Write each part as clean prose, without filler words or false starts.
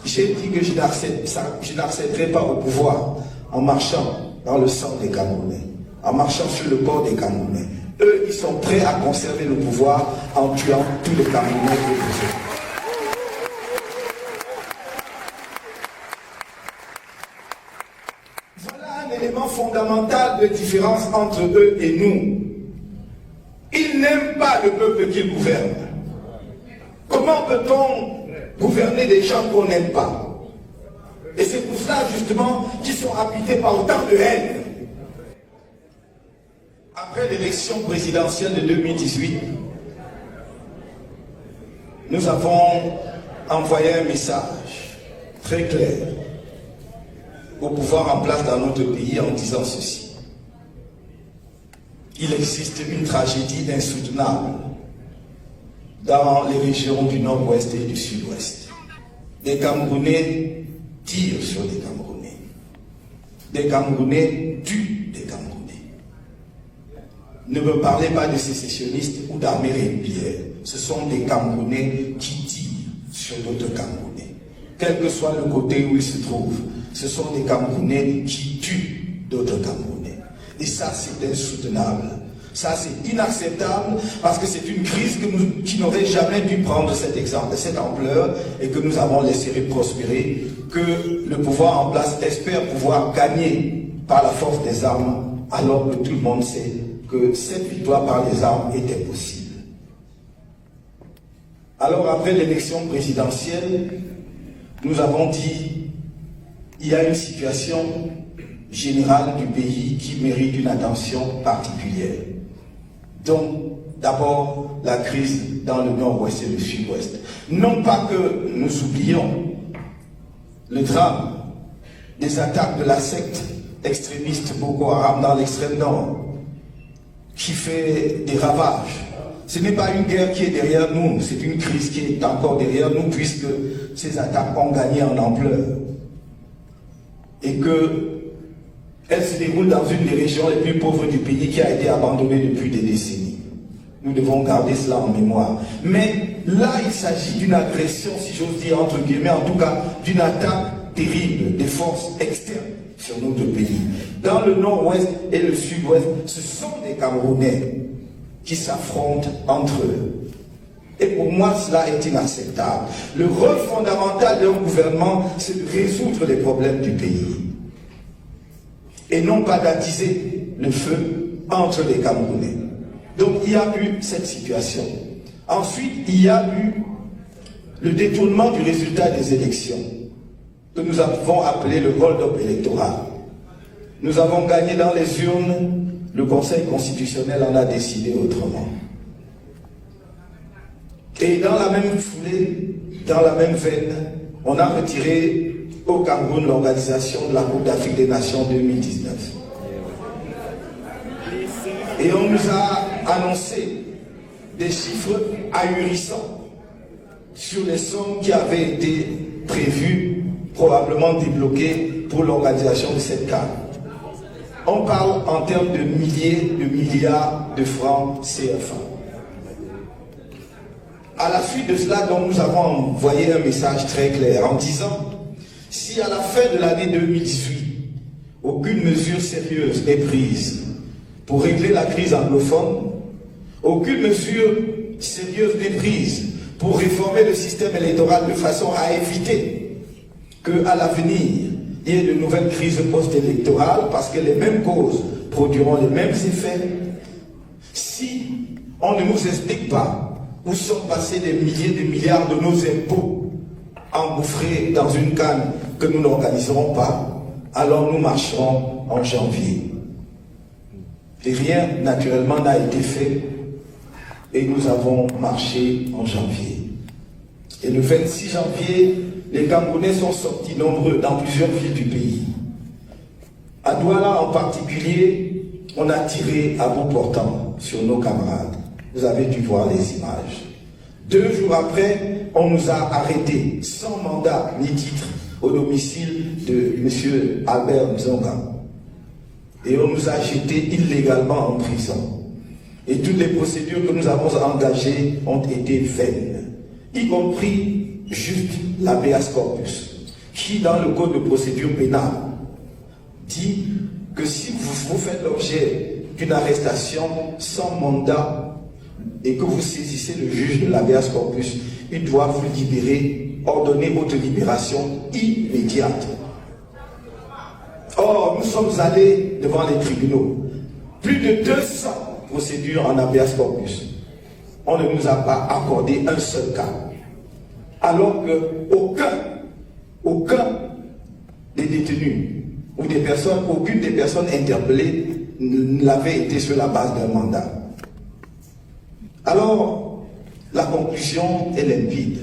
J'ai dit que je n'accéderai pas au pouvoir en marchant dans le sang des Camerounais, en marchant sur le corps des Camerounais. Eux, ils sont prêts à conserver le pouvoir en tuant tous les Camerounais et les autres. Voilà un élément fondamental de différence entre eux et nous. Ils n'aiment pas le peuple qu'ils gouvernent. Comment peut-on gouverner des gens qu'on n'aime pas? Et c'est pour cela justement qu'ils sont habités par autant de haine. Après l'élection présidentielle de 2018, nous avons envoyé un message très clair au pouvoir en place dans notre pays en disant ceci. Il existe une tragédie insoutenable dans les régions du nord-ouest et du sud-ouest. Des Camerounais tirent sur des Camerounais. Des Camerounais tuent des Camerounais. Ne me parlez pas de sécessionnistes ou d'armées régulières. Ce sont des Camerounais qui tirent sur d'autres Camerounais. Quel que soit le côté où ils se trouvent, ce sont des Camerounais qui tuent d'autres Camerounais. Et ça, c'est insoutenable. Ça, c'est inacceptable parce que c'est une crise qui n'aurait jamais dû prendre cette ampleur et que nous avons laissé prospérer, que le pouvoir en place espère pouvoir gagner par la force des armes, alors que tout le monde sait que cette victoire par les armes était possible. Alors, après l'élection présidentielle, nous avons dit il y a une situation générale du pays qui mérite une attention particulière. Donc, d'abord, la crise dans le nord-ouest et le sud-ouest. Non pas que nous oublions le drame des attaques de la secte extrémiste Boko Haram dans l'extrême nord, qui fait des ravages. Ce n'est pas une guerre qui est derrière nous, c'est une crise qui est encore derrière nous, puisque ces attaques ont gagné en ampleur. Et qu'elles se déroulent dans une des régions les plus pauvres du pays qui a été abandonnée depuis des décennies. Nous devons garder cela en mémoire. Mais là, il s'agit d'une agression, si j'ose dire, entre guillemets, en tout cas, d'une attaque terrible des forces externes sur notre pays. Dans le nord-ouest et le sud-ouest, ce sont des Camerounais qui s'affrontent entre eux. Et pour moi, cela est inacceptable. Le rôle fondamental d'un gouvernement, c'est de résoudre les problèmes du pays. Et non pas d'attiser le feu entre les Camerounais. Donc il y a eu cette situation. Ensuite, il y a eu le détournement du résultat des élections, que nous avons appelé le hold-up électoral. Nous avons gagné dans les urnes, le Conseil constitutionnel en a décidé autrement. Et dans la même foulée, dans la même veine, on a retiré au Cameroun l'organisation de la Coupe d'Afrique des Nations 2019. Et on nous a annoncé des chiffres ahurissants sur les sommes qui avaient été prévues, probablement débloquées pour l'organisation de cette CAN. On parle en termes de milliers de milliards de francs CFA. À la suite de cela, donc, nous avons envoyé un message très clair en disant: si à la fin de l'année 2018, aucune mesure sérieuse n'est prise pour régler la crise anglophone, aucune mesure sérieuse n'est prise pour réformer le système électoral de façon à éviter qu'à l'avenir, il y ait de nouvelles crises post-électorales, parce que les mêmes causes produiront les mêmes effets. Si on ne nous explique pas où sont passés des milliers de milliards de nos impôts engouffrés dans une canne que nous n'organiserons pas, alors nous marcherons en janvier. Et rien, naturellement, n'a été fait, et nous avons marché en janvier. Et le 26 janvier, les Camerounais sont sortis nombreux dans plusieurs villes du pays. À Douala en particulier, on a tiré à bout portant sur nos camarades. Vous avez dû voir les images. 2 jours après, on nous a arrêtés sans mandat ni titre au domicile de M. Albert Nzonga. Et on nous a jetés illégalement en prison. Et toutes les procédures que nous avons engagées ont été vaines, y compris juste l'habeas corpus. qui, dans le code de procédure pénale, dit que si vous faites l'objet d'une arrestation sans mandat et que vous saisissez le juge de l'habeas corpus, il doit vous libérer, ordonner votre libération immédiate. Or, nous sommes allés devant les tribunaux. Plus de 200 procédures en habeas corpus. On ne nous a pas accordé un seul cas. Alors qu'aucun des détenus ou des personnes, aucune des personnes interpellées n'avait été sur la base d'un mandat. Alors, la conclusion est limpide.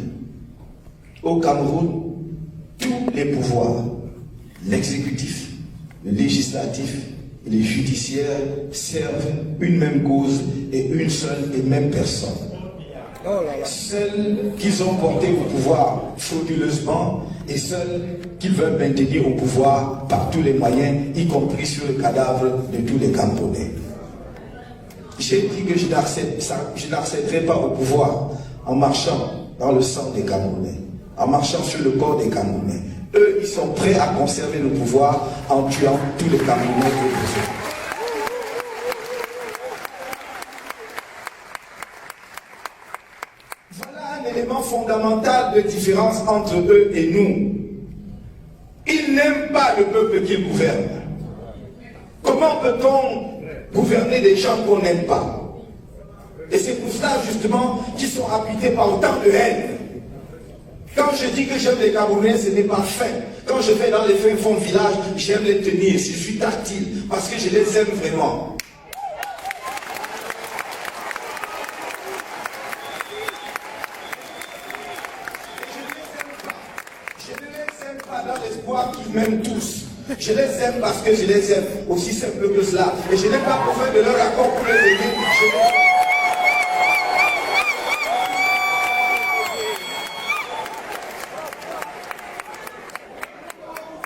Au Cameroun, tous les pouvoirs, l'exécutif, le législatif et les judiciaires servent une même cause et une seule et même personne. Celles qu'ils ont portées au pouvoir frauduleusement et celles qu'ils veulent maintenir au pouvoir par tous les moyens, y compris sur le cadavre de tous les Camerounais. J'ai dit que je n'accéderai pas au pouvoir en marchant dans le sang des Camerounais, en marchant sur le corps des Camerounais. Eux, ils sont prêts à conserver le pouvoir en tuant tous les Camerounais que vous êtes. Élément fondamental de différence entre eux et nous. Ils n'aiment pas le peuple qu'ils gouvernent. Comment peut-on gouverner des gens qu'on n'aime pas? Et c'est pour cela justement qu'ils sont habités par autant de haine. Quand je dis que j'aime les Camerounais, ce n'est pas fait. Quand je vais dans les fins fonds de village, j'aime les tenir, je suis tactile, parce que je les aime vraiment. Dans l'espoir qu'ils m'aiment tous. Je les aime parce que je les aime, aussi simple que cela. Et je n'ai pas besoin de leur accord pour les aimer.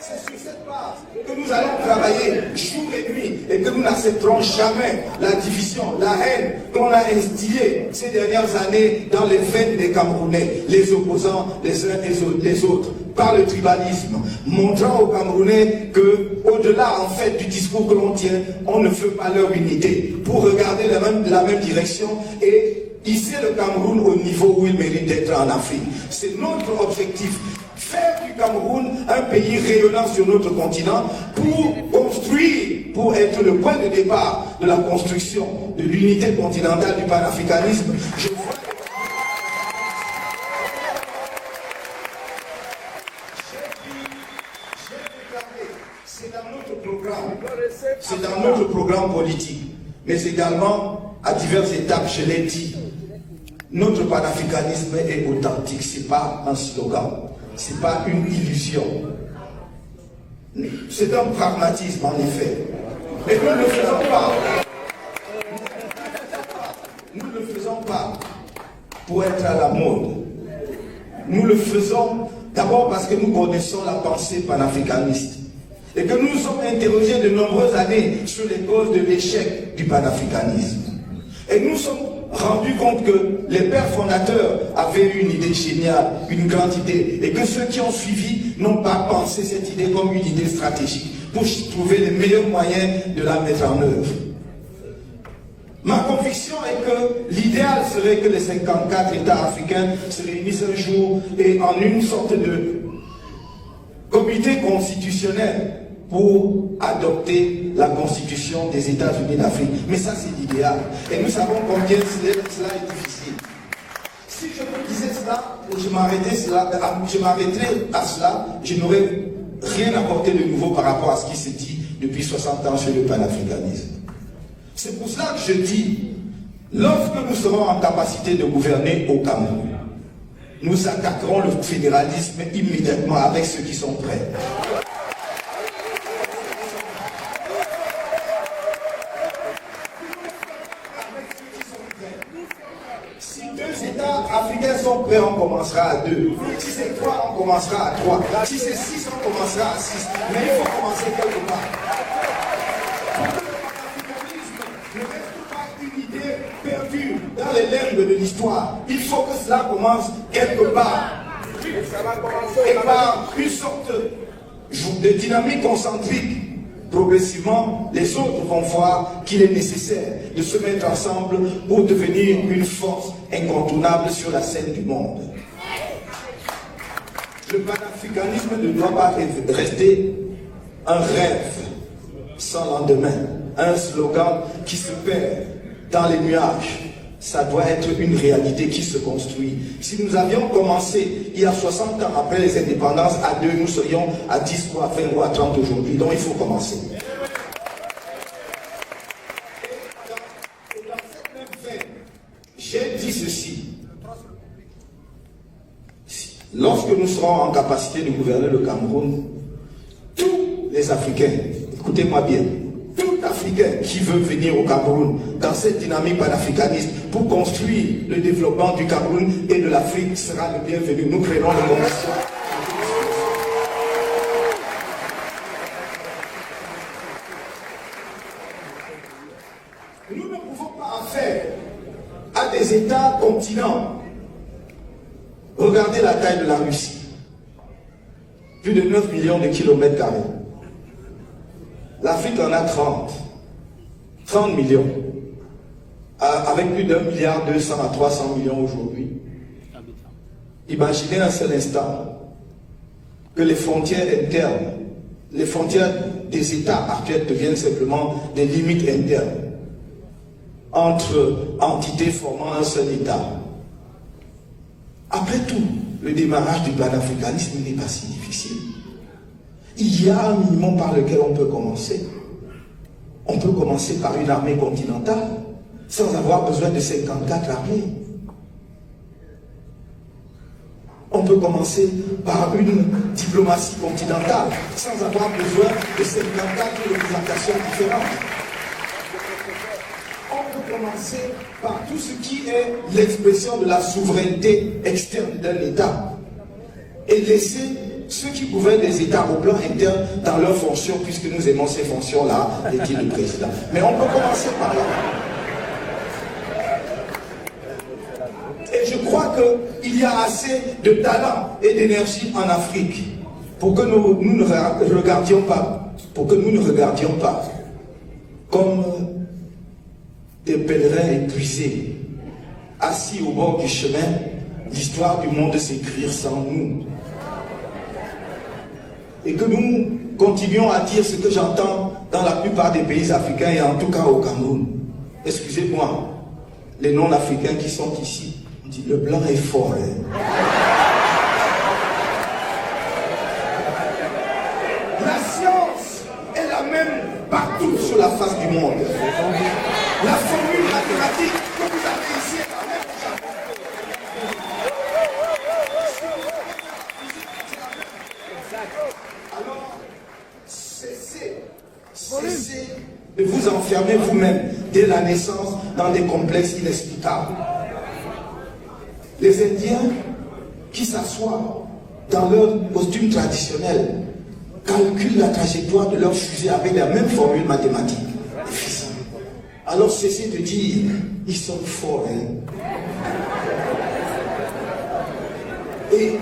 C'est sur cette base que nous allons travailler jour et nuit et que nous n'accepterons jamais la division, la haine qu'on a instillée ces dernières années dans les veines des Camerounais, les opposants les uns et les autres, par le tribalisme, montrant aux Camerounais que, au-delà en fait du discours que l'on tient, on ne veut pas leur unité, pour regarder la même direction et hisser le Cameroun au niveau où il mérite d'être en Afrique. C'est notre objectif. Faire du Cameroun un pays rayonnant sur notre continent pour construire, pour être le point de départ de la construction de l'unité continentale du panafricanisme. Je vois c'est dans notre programme politique, mais également à diverses étapes, je l'ai dit, notre panafricanisme est authentique, ce n'est pas un slogan, ce n'est pas une illusion. C'est un pragmatisme en effet. Mais nous ne le faisons pas. Nous ne le faisons pas pour être à la mode. Nous le faisons d'abord parce que nous connaissons la pensée panafricaniste. Et que nous nous sommes interrogés de nombreuses années sur les causes de l'échec du panafricanisme. Et nous nous sommes rendus compte que les pères fondateurs avaient eu une idée géniale, une grande idée, et que ceux qui ont suivi n'ont pas pensé cette idée comme une idée stratégique pour trouver les meilleurs moyens de la mettre en œuvre. Ma conviction est que l'idéal serait que les 54 États africains se réunissent un jour et en une sorte de comité constitutionnel pour adopter la constitution des États-Unis d'Afrique. Mais ça, c'est l'idéal. Et nous savons combien cela est difficile. Si je me disais cela, je m'arrêterais à cela, je n'aurais rien apporté de nouveau par rapport à ce qui s'est dit depuis 60 ans sur le panafricanisme. C'est pour cela que je dis, lorsque nous serons en capacité de gouverner au Cameroun, nous attaquerons le fédéralisme immédiatement avec ceux qui sont prêts. Si 2 États africains sont prêts, on commencera à 2. Si c'est 3, on commencera à 3. Si c'est 6, on commencera à 6. Mais il faut commencer quelque part. Ne reste pas une idée perdue dans les limbes de l'histoire. Il faut que cela commence quelque part. Et par une sorte de dynamique concentrique, progressivement, les autres vont voir qu'il est nécessaire de se mettre ensemble pour devenir une force incontournable sur la scène du monde. Le panafricanisme ne doit pas rester un rêve sans lendemain, un slogan qui se perd dans les nuages. Ça doit être une réalité qui se construit. Si nous avions commencé il y a 60 ans après les indépendances à 2, nous serions à 10 ou à 20 ou à 30 aujourd'hui. Donc il faut commencer. Et dans cette même veine, j'ai dit ceci. Lorsque nous serons en capacité de gouverner le Cameroun, tous les Africains, écoutez-moi bien, tout Africain qui veut venir au Cameroun dans cette dynamique panafricaniste pour construire le développement du Cameroun et de l'Afrique sera le bienvenu. Nous créerons les conditions. Nous ne pouvons pas en faire à des États continents. Regardez la taille de la Russie. Plus de 9 millions de kilomètres carrés. L'Afrique en a 30 millions, avec plus d'1,2 milliard à 300 millions aujourd'hui. Imaginez un seul instant que les frontières internes, les frontières des États actuels deviennent simplement des limites internes entre entités formant un seul État. Après tout, le démarrage du panafricanisme n'est pas si difficile. Il y a un minimum par lequel on peut commencer. On peut commencer par une armée continentale, sans avoir besoin de 54 armées. On peut commencer par une diplomatie continentale, sans avoir besoin de 54 représentations différentes. On peut commencer par tout ce qui est l'expression de la souveraineté externe d'un État et laisser ceux qui gouvernent des États au plan interne dans leurs fonctions, puisque nous aimons ces fonctions-là, dit le président. Mais on peut commencer par là. Et je crois qu'il y a assez de talent et d'énergie en Afrique pour que nous ne regardions pas, comme des pèlerins épuisés, assis au bord du chemin, l'histoire du monde s'écrire sans nous. Et que nous continuions à dire ce que j'entends dans la plupart des pays africains et en tout cas au Cameroun. Excusez-moi, les non-africains qui sont ici, on dit le blanc est fort. La science est la même partout sur la face du monde. La formule mathématique que vous avez ici est la même au Japon. Alors, cessez de vous enfermer vous-même dès la naissance dans des complexes inexplicables. Les Indiens qui s'assoient dans leur costume traditionnel calculent la trajectoire de leur fusée avec la même formule mathématique. Alors cessez de dire, ils sont forts. Et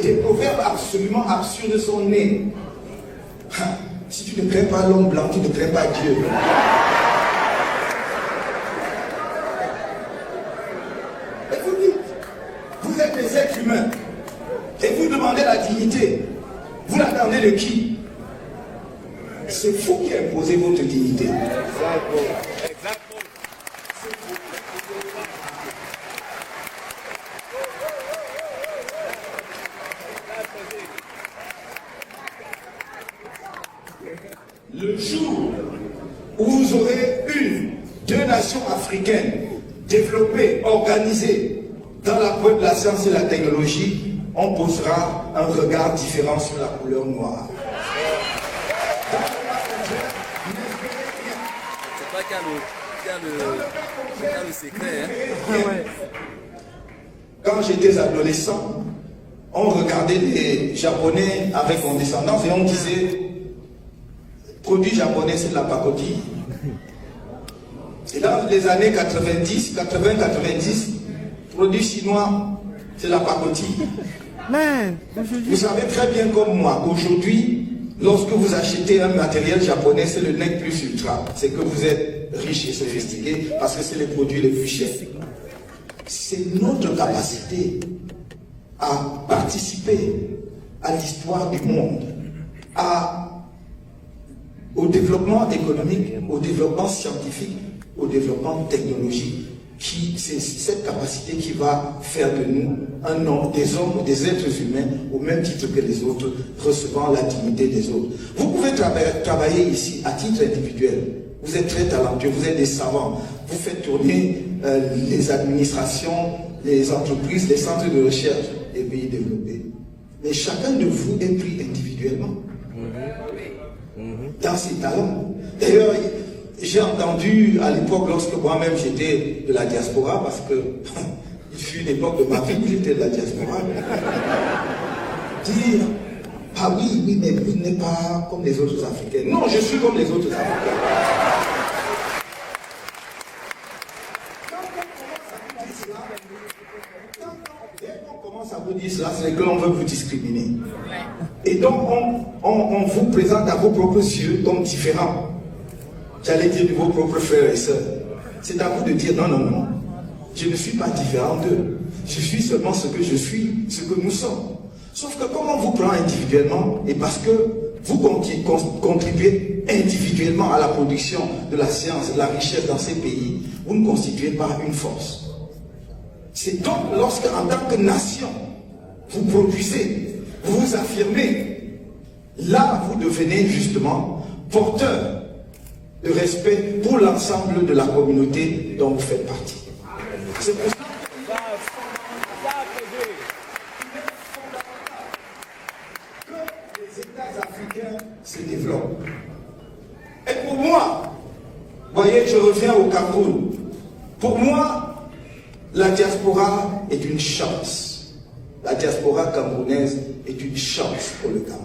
des proverbes absolument absurdes sont nés. Si tu ne crains pas l'homme blanc, tu ne crains pas Dieu. Et vous dites, vous êtes des êtres humains. Et vous demandez la dignité. Vous l'attendez de qui? C'est vous qui imposez votre dignité. Le jour où vous aurez deux nations africaines développées, organisées dans la voie de la science et la technologie, on posera un regard différent sur la couleur noire. C'est pas qu'il y a le secret. Quand j'étais adolescent, on regardait les Japonais avec condescendance et on disait produit japonais, c'est de la pacotille. Et dans les années 90, 80-90, produit chinois, c'est la pacotille. Vous savez très bien comme moi, aujourd'hui, lorsque vous achetez un matériel japonais, c'est le nec plus ultra. C'est que vous êtes riche et sophistiqué parce que c'est les produits les plus chers. C'est notre capacité à participer à l'histoire du monde, au développement économique, au développement scientifique, au développement technologique. C'est cette capacité qui va faire de nous des hommes, des êtres humains, au même titre que les autres, recevant la dignité des autres. Vous pouvez travailler ici à titre individuel. Vous êtes très talentueux, vous êtes des savants. Vous faites tourner les administrations, les entreprises, les centres de recherche des pays développés. Mais chacun de vous est pris individuellement dans ses talents. D'ailleurs, j'ai entendu à l'époque, lorsque moi-même j'étais de la diaspora, parce que il fut une époque de ma vie où j'étais de la diaspora, dire ah oui, mais vous n'êtes pas comme les autres Africains. Non, je suis comme les autres Africains. Dès qu'on commence à vous dire cela, c'est que l'on veut vous discriminer. Et donc, on vous présente à vos propres yeux comme différents. J'allais dire de vos propres frères et sœurs. C'est à vous de dire non, non, non. Je ne suis pas différent d'eux. Je suis seulement ce que je suis, ce que nous sommes. Sauf que comme on vous prend individuellement, et parce que vous contribuez individuellement à la production de la science, de la richesse dans ces pays, vous ne constituez pas une force. C'est donc lorsque, en tant que nation, vous produisez, vous vous affirmez, là vous devenez justement porteur de respect pour l'ensemble de la communauté dont vous faites partie. C'est pour ça que les États africains se développent. Et pour moi, voyez, je reviens au Cameroun. Pour moi, la diaspora est une chance. La diaspora camerounaise est une chance pour le Cameroun.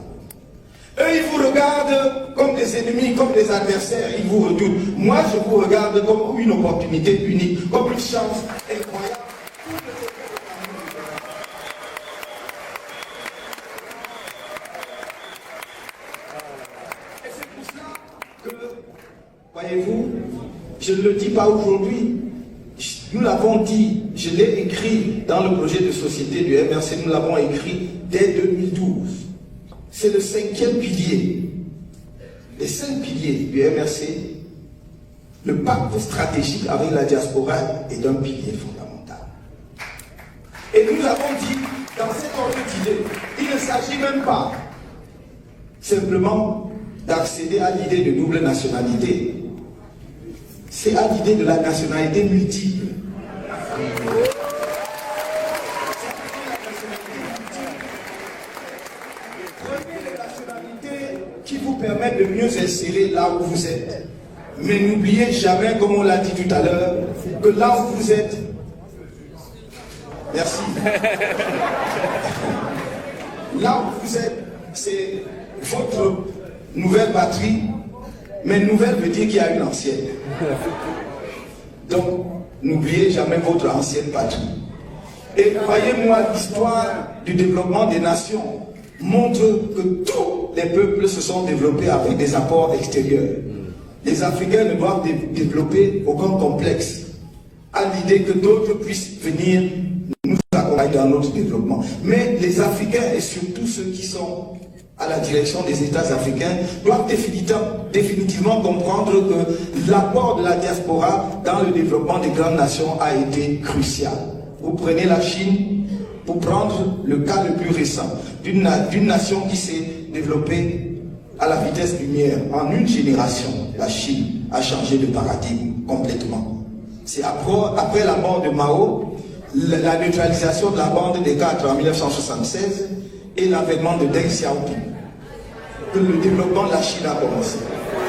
Eux, ils vous regardent comme des ennemis, comme des adversaires, ils vous redoutent. Moi, je vous regarde comme une opportunité unique, comme une chance incroyable. Et c'est pour cela que, voyez-vous, je ne le dis pas aujourd'hui, nous l'avons dit, je l'ai écrit dans le projet de société du MRC, nous l'avons écrit dès 2012. C'est le 5e pilier. Les 5 piliers du MRC, le pacte stratégique avec la diaspora est un pilier fondamental. Et nous avons dit, dans cet ordre d'idée, il ne s'agit même pas simplement d'accéder à l'idée de double nationalité. C'est à l'idée de la nationalité multiple. Qui vous permet de mieux insérer là où vous êtes. Mais n'oubliez jamais, comme on l'a dit tout à l'heure, que là où vous êtes, merci, là où vous êtes, c'est votre nouvelle patrie, mais nouvelle veut dire qu'il y a une ancienne. Donc, n'oubliez jamais votre ancienne patrie. Et croyez-moi, l'histoire du développement des nations montre que tous les peuples se sont développés avec des apports extérieurs. Les Africains ne doivent développer aucun complexe à l'idée que d'autres puissent venir nous accompagner dans notre développement. Mais les Africains et surtout ceux qui sont à la direction des États africains doivent définitivement comprendre que l'apport de la diaspora dans le développement des grandes nations a été crucial. Vous prenez la Chine, pour prendre le cas le plus récent d'une nation qui s'est développée à la vitesse lumière. En une génération, la Chine a changé de paradigme complètement. C'est après la mort de Mao, la neutralisation de la bande des quatre en 1976 et l'avènement de Deng Xiaoping que le développement de la Chine a commencé.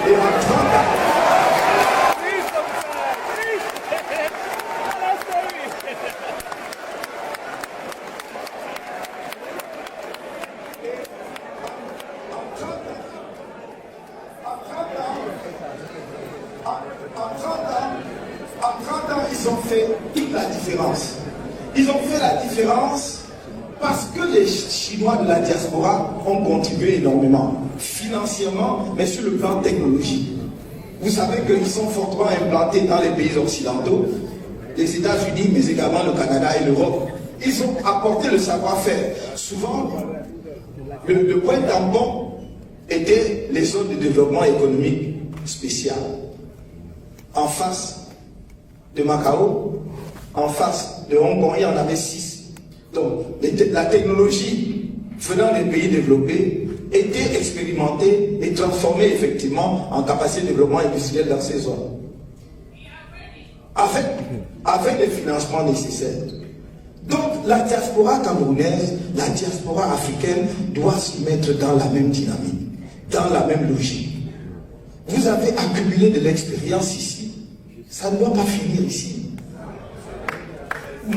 Et en 30 ans, ils ont fait toute la différence. Ils ont fait la différence parce que les Chinois de la diaspora ont contribué énormément, financièrement, mais sur le plan technologique. Vous savez qu'ils sont fortement implantés dans les pays occidentaux, les États-Unis, mais également le Canada et l'Europe. Ils ont apporté le savoir-faire. Souvent, le point tampon était les zones de développement économique spécial. En face de Macao, en face de Hong Kong, il y en avait 6. Donc, la technologie venant des pays développés était expérimentée et transformée effectivement en capacité de développement industriel dans ces zones. Avec les financements nécessaires. Donc, la diaspora camerounaise, la diaspora africaine doit se mettre dans la même dynamique, dans la même logique. Vous avez accumulé de l'expérience ici, ça ne doit pas finir ici.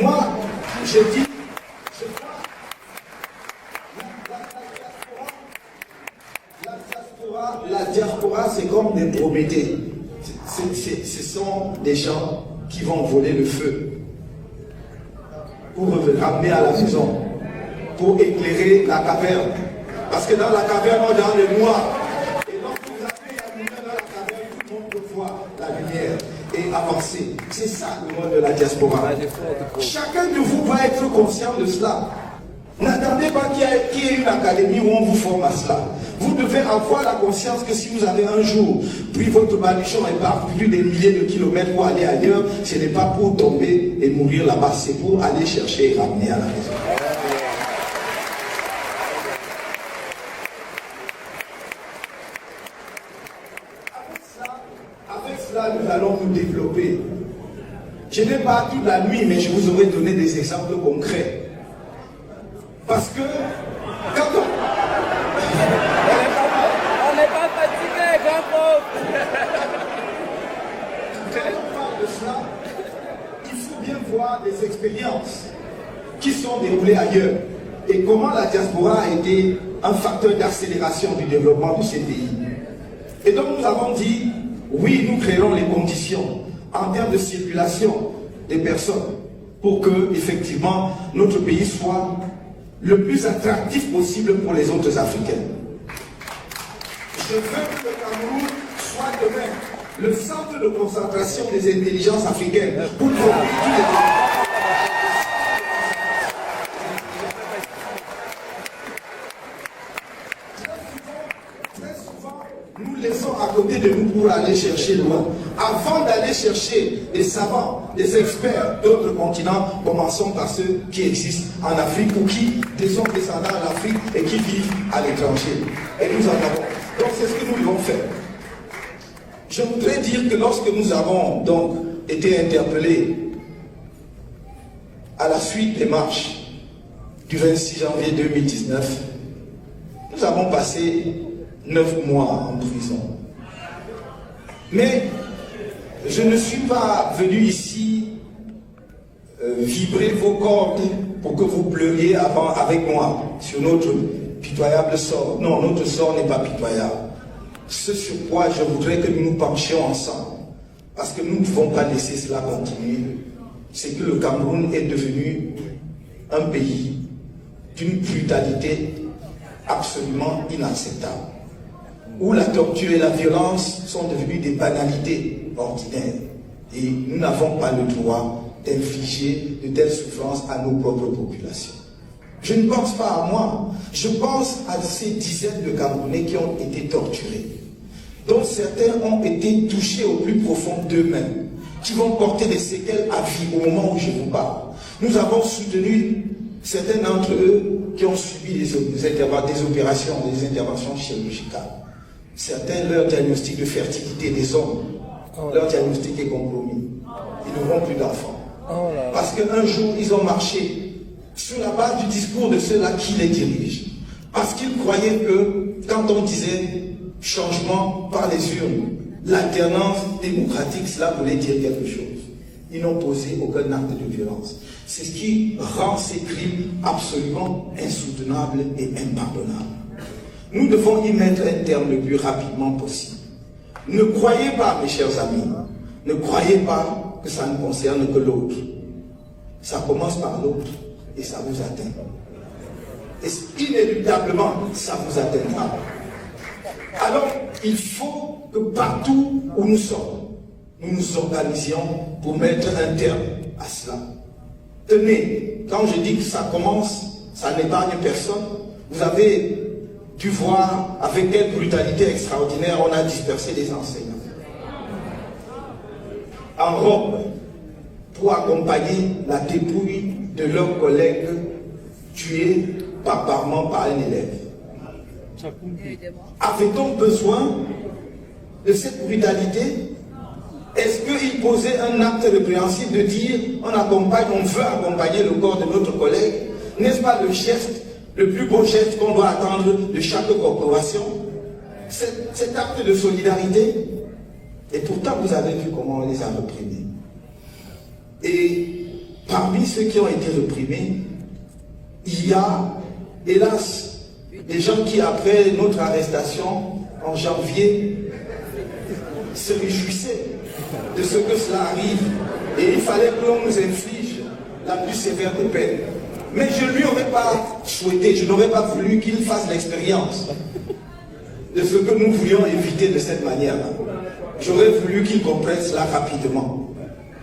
Moi, je dis, la diaspora, c'est comme des Prométhées. Ce sont des gens qui vont voler le feu pour ramener à la maison, pour éclairer la caverne. Parce que dans la caverne, on est dans le noir. Et donc, vous avez la lumière dans la caverne, tout le monde peut voir la lumière et avancer. C'est ça le mode de la diaspora. Chacun de vous va être conscient de cela. N'attendez pas qu'il y ait une académie où on vous forme à cela. Vous devez avoir la conscience que si vous avez un jour pris votre baluchon et parcouru des milliers de kilomètres pour aller ailleurs, ce n'est pas pour tomber et mourir là-bas, c'est pour aller chercher et ramener à la maison. Avec cela, nous allons nous développer. Je n'ai pas toute la nuit, mais je vous aurais donné des exemples concrets. Parce que quand on n'est pas fatigué, grand prof. Quand on parle de cela, il faut bien voir des expériences qui sont déroulées ailleurs et comment la diaspora a été un facteur d'accélération du développement de ces pays. Et donc nous avons dit, oui, nous créerons les conditions en termes de circulation des personnes pour que, effectivement, notre pays soit le plus attractif possible pour les autres Africains. Je veux que le Cameroun soit demain le centre de concentration des intelligences africaines pour produire tous les développements. Très souvent, nous laissons à côté de nous pour aller chercher loin. Avant d'aller chercher des savants, des experts d'autres continents, commençons par ceux qui existent en Afrique ou qui sont descendants en Afrique et qui vivent à l'étranger. Et nous en avons. Donc c'est ce que nous devons faire. Je voudrais dire que lorsque nous avons donc été interpellés à la suite des marches du 26 janvier 2019, nous avons passé 9 mois en prison. Mais je ne suis pas venu ici vibrer vos cordes pour que vous pleuriez avec moi sur notre pitoyable sort. Non, notre sort n'est pas pitoyable. Ce sur quoi je voudrais que nous nous penchions ensemble, parce que nous ne pouvons pas laisser cela continuer, c'est que le Cameroun est devenu un pays d'une brutalité absolument inacceptable, où la torture et la violence sont devenues des banalités ordinaires. Et nous n'avons pas le droit d'infliger de telles souffrances à nos propres populations. Je ne pense pas à moi, je pense à ces dizaines de Camerounais qui ont été torturés, dont certains ont été touchés au plus profond d'eux-mêmes, qui vont porter des séquelles à vie au moment où je vous parle. Nous avons soutenu certains d'entre eux qui ont subi des opérations, des interventions chirurgicales. Certains, leur diagnostic de fertilité des hommes, leur diagnostic est compromis. Ils n'auront plus d'enfants. Parce qu'un jour, ils ont marché sur la base du discours de ceux-là qui les dirigent. Parce qu'ils croyaient que, quand on disait changement par les urnes, l'alternance démocratique, cela voulait dire quelque chose. Ils n'ont posé aucun acte de violence. C'est ce qui rend ces crimes absolument insoutenables et impardonnables. Nous devons y mettre un terme le plus rapidement possible. Ne croyez pas, mes chers amis, ne croyez pas que ça ne concerne que l'autre. Ça commence par l'autre et ça vous atteint. Et inéluctablement, ça vous atteindra. Alors, il faut que partout où nous sommes, nous nous organisions pour mettre un terme à cela. Tenez, quand je dis que ça commence, ça n'épargne personne. Vous avez dû voir avec quelle brutalité extraordinaire on a dispersé les enseignants. En robe, pour accompagner la dépouille de leurs collègues tués barbairement par un élève. Avait-on besoin de cette brutalité? Est-ce qu'il posait un acte répréhensible de dire on accompagne, on veut accompagner le corps de notre collègue? N'est-ce pas le geste, le plus beau geste qu'on doit attendre de chaque corporation? Cet acte de solidarité? Et pourtant vous avez vu comment on les a réprimés. Et parmi ceux qui ont été réprimés, il y a, hélas, des gens qui, après notre arrestation en janvier, se réjouissaient de ce que cela arrive. Et il fallait que l'on nous inflige la plus sévère des peines. Mais je ne lui aurais pas souhaité, je n'aurais pas voulu qu'il fasse l'expérience de ce que nous voulions éviter de cette manière-là. J'aurais voulu qu'il comprenne cela rapidement.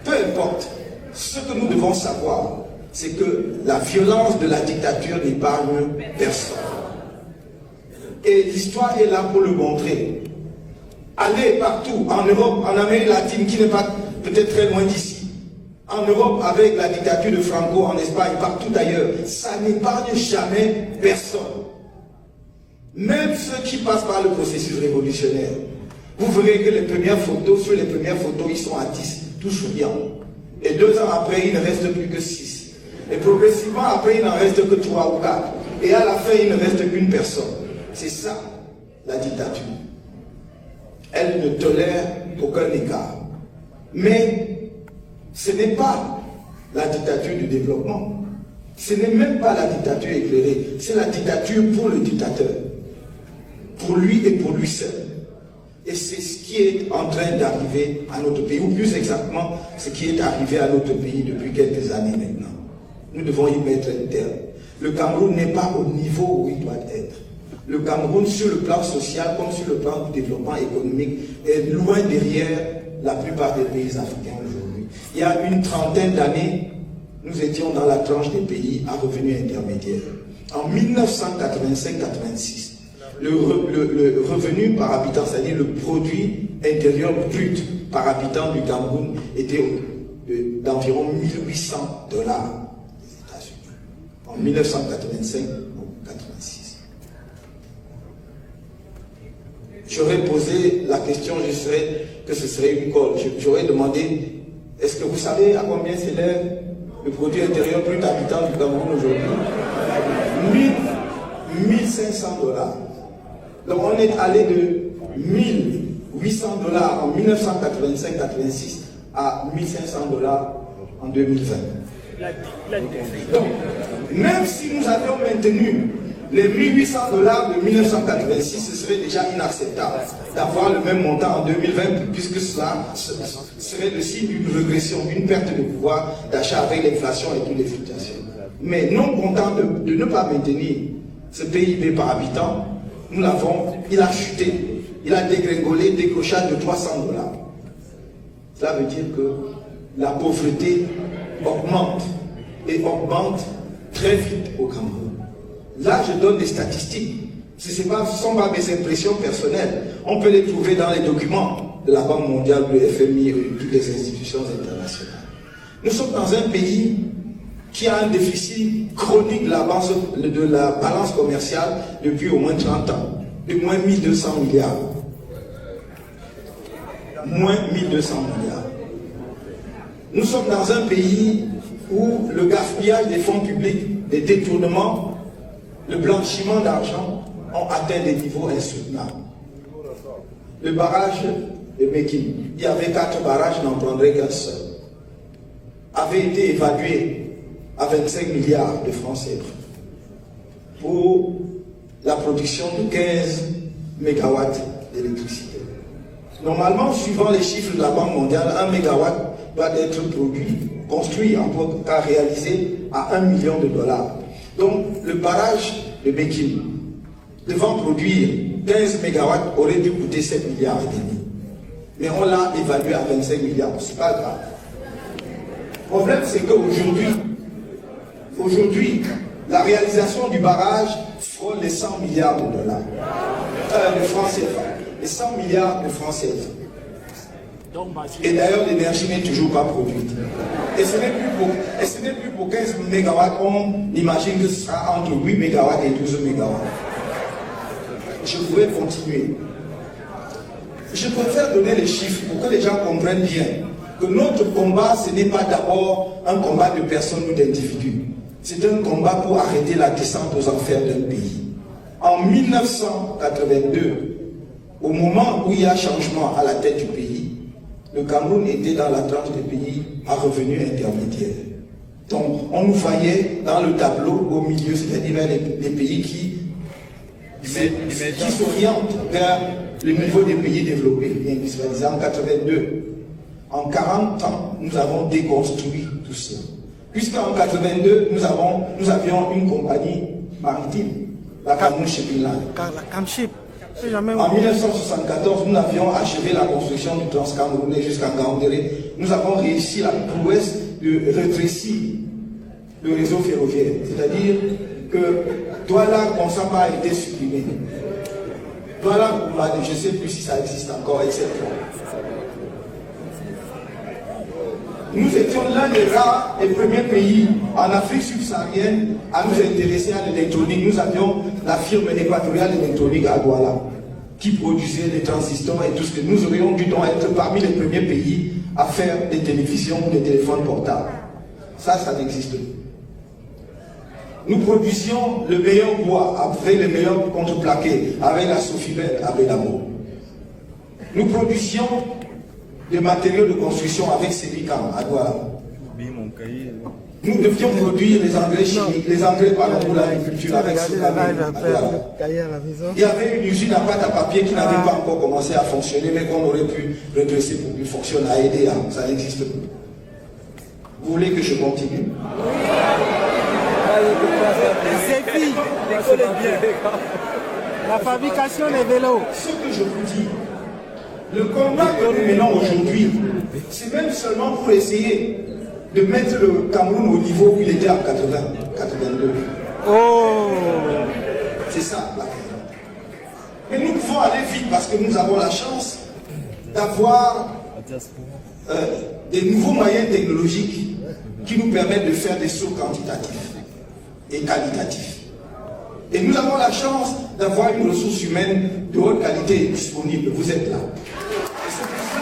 Peu importe, ce que nous devons savoir, c'est que la violence de la dictature n'épargne personne. Et l'histoire est là pour le montrer. Allez partout, en Europe, en Amérique latine, qui n'est pas peut-être très loin d'ici, en Europe, avec la dictature de Franco, en Espagne, partout ailleurs, ça n'épargne jamais personne. Même ceux qui passent par le processus révolutionnaire. Vous verrez que les premières photos, sur les premières photos, ils sont à 10, tous souriants. Et 2 ans après, il ne reste plus que 6. Et progressivement, après, il n'en reste que 3 ou 4. Et à la fin, il ne reste qu'une personne. C'est ça, la dictature. Elle ne tolère aucun écart. Mais ce n'est pas la dictature du développement. Ce n'est même pas la dictature éclairée. C'est la dictature pour le dictateur. Pour lui et pour lui seul. Et c'est ce qui est en train d'arriver à notre pays, ou plus exactement, ce qui est arrivé à notre pays depuis quelques années maintenant. Nous devons y mettre un terme. Le Cameroun n'est pas au niveau où il doit être. Le Cameroun, sur le plan social comme sur le plan du développement économique, est loin derrière la plupart des pays africains aujourd'hui. Il y a une trentaine d'années, nous étions dans la tranche des pays à revenus intermédiaires. En 1985-86, le revenu par habitant, c'est-à-dire le produit intérieur brut par habitant du Cameroun, était d'environ 1800 $ des États-Unis. En 1985-86. J'aurais posé la question, je saurais que ce serait une colle. J'aurais demandé, est-ce que vous savez à combien s'élève le produit intérieur brut habitant du Cameroun aujourd'hui? 1500 $. Donc on est allé de 1800 $ en 1985-86 à 1500 $ en 2020. Donc, même si nous avions maintenu les 1800 $ de 1986, ce serait déjà inacceptable d'avoir le même montant en 2020, puisque cela serait le signe d'une régression, d'une perte de pouvoir d'achat avec l'inflation et toutes les fluctuations. Mais non content de ne pas maintenir ce PIB par habitant, nous l'avons, il a chuté, il a dégringolé, décrochage de 300 $. Cela veut dire que la pauvreté augmente et augmente très vite au Cameroun. Là, je donne des statistiques. Ce ne sont pas mes impressions personnelles. On peut les trouver dans les documents de la Banque mondiale, du FMI et de toutes les institutions internationales. Nous sommes dans un pays qui a un déficit chronique de la balance commerciale depuis au moins 30 ans, de moins 1200 milliards. Moins 1200 milliards. Nous sommes dans un pays où le gaspillage des fonds publics, des détournements, le blanchiment d'argent ont atteint des niveaux insoutenables. Le barrage de Mékin, il y avait 4 barrages, n'en prendrait qu'un seul, avait été évalué à 25 milliards de francs CFA pour la production de 15 mégawatts d'électricité. Normalement, suivant les chiffres de la Banque mondiale, 1 mégawatt doit être construit en tout cas réalisé à $1 million. Donc le barrage de Békin, devant produire 15 MW, aurait dû coûter 7 milliards et demi. Mais on l'a évalué à 25 milliards, c'est pas grave. Le problème, c'est qu'aujourd'hui, la réalisation du barrage frôle les 100 milliards de dollars, de francs CFA, les 100 milliards de francs CFA. Et d'ailleurs, l'énergie n'est toujours pas produite. Et ce n'est plus pour 15 MW, on imagine que ce sera entre 8 MW et 12 MW. Je pourrais continuer. Je préfère donner les chiffres pour que les gens comprennent bien que notre combat, ce n'est pas d'abord un combat de personnes ou d'individus. C'est un combat pour arrêter la descente aux enfers d'un pays. En 1982, au moment où il y a changement à la tête du pays, le Cameroun était dans la tranche des pays à revenus intermédiaires. Donc, on nous voyait dans le tableau au milieu, c'est-à-dire les pays qui s'orientent vers le niveau des pays développés, bien visualisé en 82. En 40 ans, nous avons déconstruit tout ça. Puisqu'en 82, nous avions une compagnie maritime, la Cameroun Shipping Line. En 1974, nous avions achevé la construction du Transcamerounais jusqu'à Ngaoundéré. Nous avons réussi la prouesse de rétrécir le réseau ferroviaire. C'est-à-dire que Douala-Consamba a été supprimé. Douala-Koumane, je ne sais plus si ça existe encore, etc. Nous étions l'un des rares et premiers pays en Afrique subsaharienne à nous intéresser à l'électronique. Nous avions la firme équatoriale électronique à Douala qui produisait des transistors et tout ce que nous aurions dû donc être parmi les premiers pays à faire des télévisions ou des téléphones portables. Ça n'existe pas. Nous produisions le meilleur bois avec les meilleurs contreplaqués, avec la Sofibel à Benamo. Nous produisions des matériaux de construction avec Sébican à Douala. Nous devions produire les engrais chimiques, les engrais pour l'agriculture avec Sokame à Douala. Il y avait une usine à pâte à papier qui n'avait pas encore commencé à fonctionner, mais qu'on aurait pu redresser pour qu'il fonctionne à EDA. Ça n'existe pas. Vous voulez que je continue? La fabrication des vélos. Ce que je vous dis, le combat que nous menons aujourd'hui, c'est même seulement pour essayer de mettre le Cameroun au niveau où il était en 82. Oh! C'est ça la question. Mais nous pouvons aller vite parce que nous avons la chance d'avoir des nouveaux moyens technologiques qui nous permettent de faire des sauts quantitatifs et qualitatifs. Et nous avons la chance d'avoir une ressource humaine de haute qualité disponible. Vous êtes là. Et c'est pour ça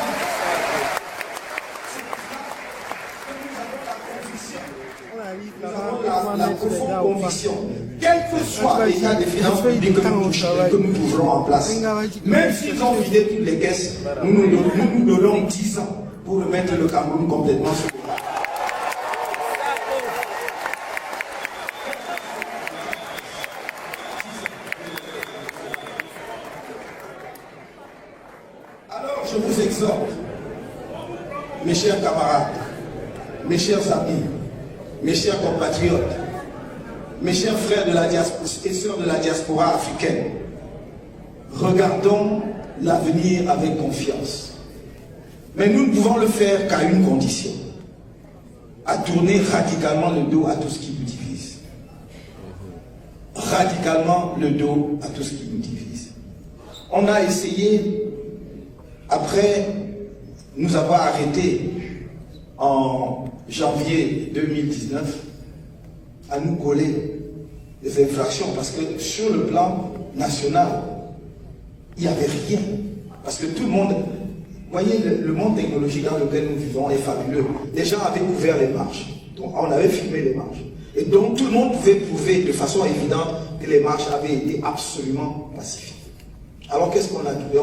que nous avons la profonde conviction, quel que soit l'état des finances publiques que nous trouverons en place, même s'ils ont vidé toutes les caisses, nous nous donnons 10 ans pour remettre le Cameroun complètement sur le pas. Alors je vous exhorte, mes chers camarades, mes chers amis, mes chers compatriotes, mes chers frères de la diaspora et sœurs de la diaspora africaine, regardons l'avenir avec confiance. Mais nous ne pouvons le faire qu'à une condition, à tourner radicalement le dos à tout ce qui nous divise. Radicalement le dos à tout ce qui nous divise. On a essayé, après nous avoir arrêtés en janvier 2019, à nous coller des infractions, parce que sur le plan national, il n'y avait rien. Parce que tout le monde, vous voyez, le monde technologique dans lequel nous vivons est fabuleux. Les gens avaient ouvert les marches, donc on avait filmé les marches. Et donc tout le monde pouvait prouver de façon évidente que les marches avaient été absolument pacifiques. Alors qu'est-ce qu'on a trouvé?